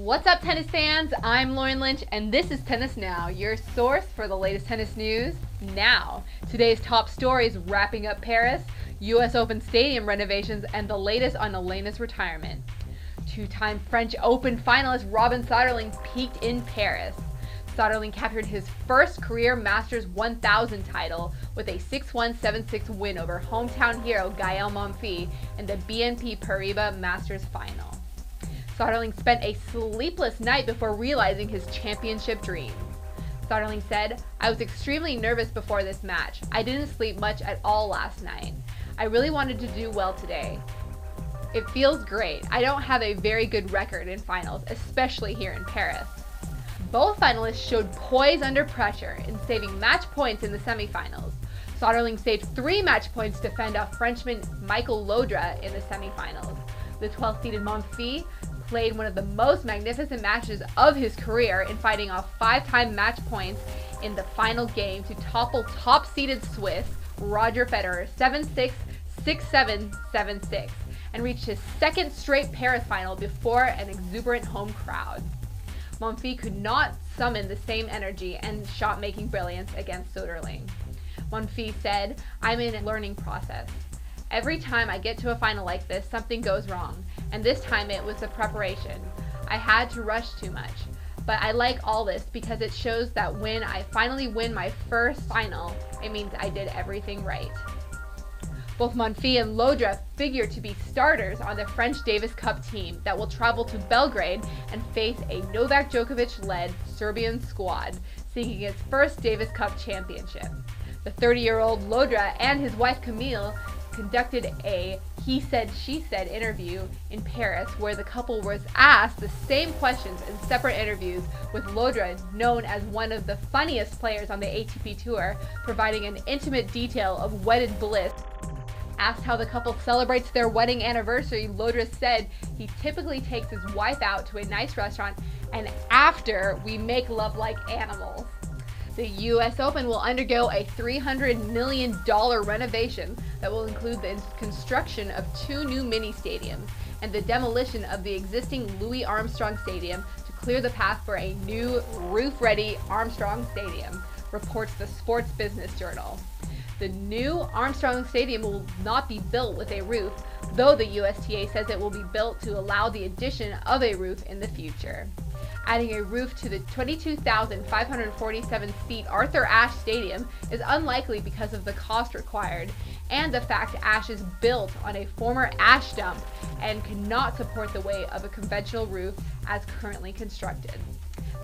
What's up, tennis fans? I'm Lauren Lynch, and this is Tennis Now, your source for the latest tennis news now. Today's top stories: wrapping up Paris, US Open Stadium renovations, and the latest on Elena's retirement. Two-time French Open finalist Robin Soderling peaked in Paris. Soderling captured his first career Masters 1000 title with a 6-1, 7-6 win over hometown hero Gael Monfils in the BNP Paribas Masters final. Soderling spent a sleepless night before realizing his championship dream. Soderling said, "I was extremely nervous before this match. I didn't sleep much at all last night. I really wanted to do well today. It feels great. I don't have a very good record in finals, especially here in Paris." Both finalists showed poise under pressure in saving match points in the semifinals. Soderling saved 3 match points to fend off Frenchman Michael Laudrup in the semifinals. The 12th-seeded Monfils played one of the most magnificent matches of his career in fighting off 5-time match points in the final game to topple top-seeded Swiss Roger Federer 7-6, 6-7, 7-6, and reached his second straight Paris final before an exuberant home crowd. Monfils could not summon the same energy and shot-making brilliance against Soderling. Monfils said, "I'm in a learning process. Every time I get to a final like this, something goes wrong, and this time it was the preparation. I had to rush too much. But I like all this because it shows that when I finally win my first final, it means I did everything right." Both Monfils and Laudrup figure to be starters on the French Davis Cup team that will travel to Belgrade and face a Novak Djokovic-led Serbian squad seeking its first Davis Cup championship. The 30-year-old Laudrup and his wife Camille conducted a he said, she said interview in Paris where the couple was asked the same questions in separate interviews, with Laudrup, known as one of the funniest players on the ATP Tour, providing an intimate detail of wedded bliss. Asked how the couple celebrates their wedding anniversary, Laudrup said he typically takes his wife out to a nice restaurant, and after, we make love like animals. The US Open will undergo a $300 million renovation that will include the construction of 2 new mini stadiums and the demolition of the existing Louis Armstrong Stadium to clear the path for a new roof-ready Armstrong Stadium, reports the Sports Business Journal. The new Armstrong Stadium will not be built with a roof, though the USTA says it will be built to allow the addition of a roof in the future. Adding a roof to the 22,547-seat Arthur Ashe Stadium is unlikely because of the cost required and the fact Ashe is built on a former ash dump and cannot support the weight of a conventional roof as currently constructed.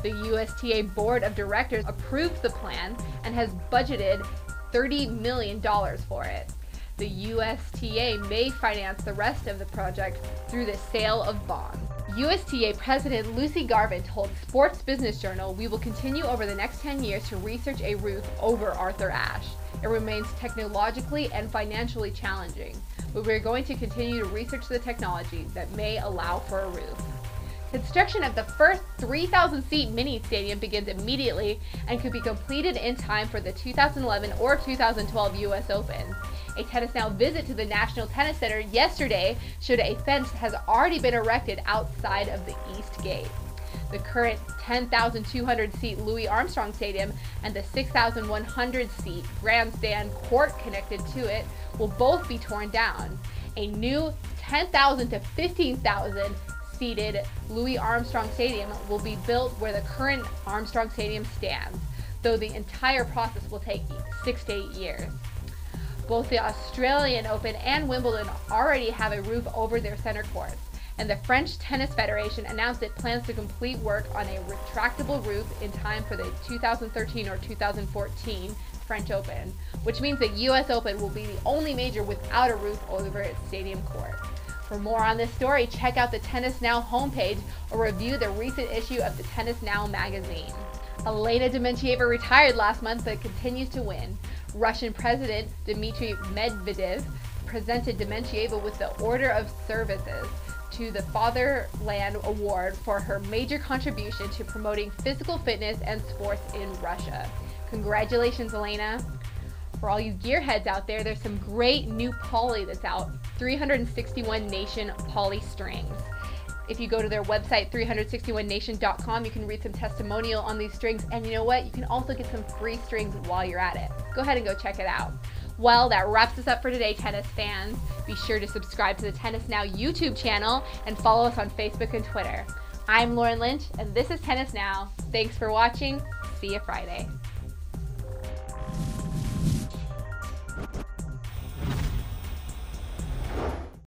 The USTA Board of Directors approved the plan and has budgeted $30 million for it. The USTA may finance the rest of the project through the sale of bonds. USTA President Lucy Garvin told Sports Business Journal, "We will continue over the next 10 years to research a roof over Arthur Ashe. It remains technologically and financially challenging, but we're going to continue to research the technology that may allow for a roof." Construction of the first 3,000-seat mini stadium begins immediately and could be completed in time for the 2011 or 2012 US Open. A Tennis Now visit to the National Tennis Center yesterday showed a fence has already been erected outside of the East Gate. The current 10,200-seat Louis Armstrong Stadium and the 6,100-seat grandstand court connected to it will both be torn down. A new 10,000 to 15,000 seated Louis Armstrong Stadium will be built where the current Armstrong Stadium stands, though the entire process will take 6 to 8 years. Both the Australian Open and Wimbledon already have a roof over their center courts, and the French Tennis Federation announced it plans to complete work on a retractable roof in time for the 2013 or 2014 French Open, which means the US Open will be the only major without a roof over its stadium court. For more on this story, check out the Tennis Now homepage or review the recent issue of the Tennis Now magazine. Elena Dementieva retired last month but continues to win. Russian President Dmitry Medvedev presented Dementieva with the Order of Services to the Fatherland Award for her major contribution to promoting physical fitness and sports in Russia. Congratulations, Elena. For all you gearheads out there, there's some great new poly that's out. 361 Nation poly strings. If you go to their website, 361nation.com, you can read some testimonial on these strings. And you know what? You can also get some free strings while you're at it. Go ahead and go check it out. Well, that wraps us up for today, tennis fans. Be sure to subscribe to the Tennis Now YouTube channel and follow us on Facebook and Twitter. I'm Lauren Lynch, and this is Tennis Now. Thanks for watching. See you Friday.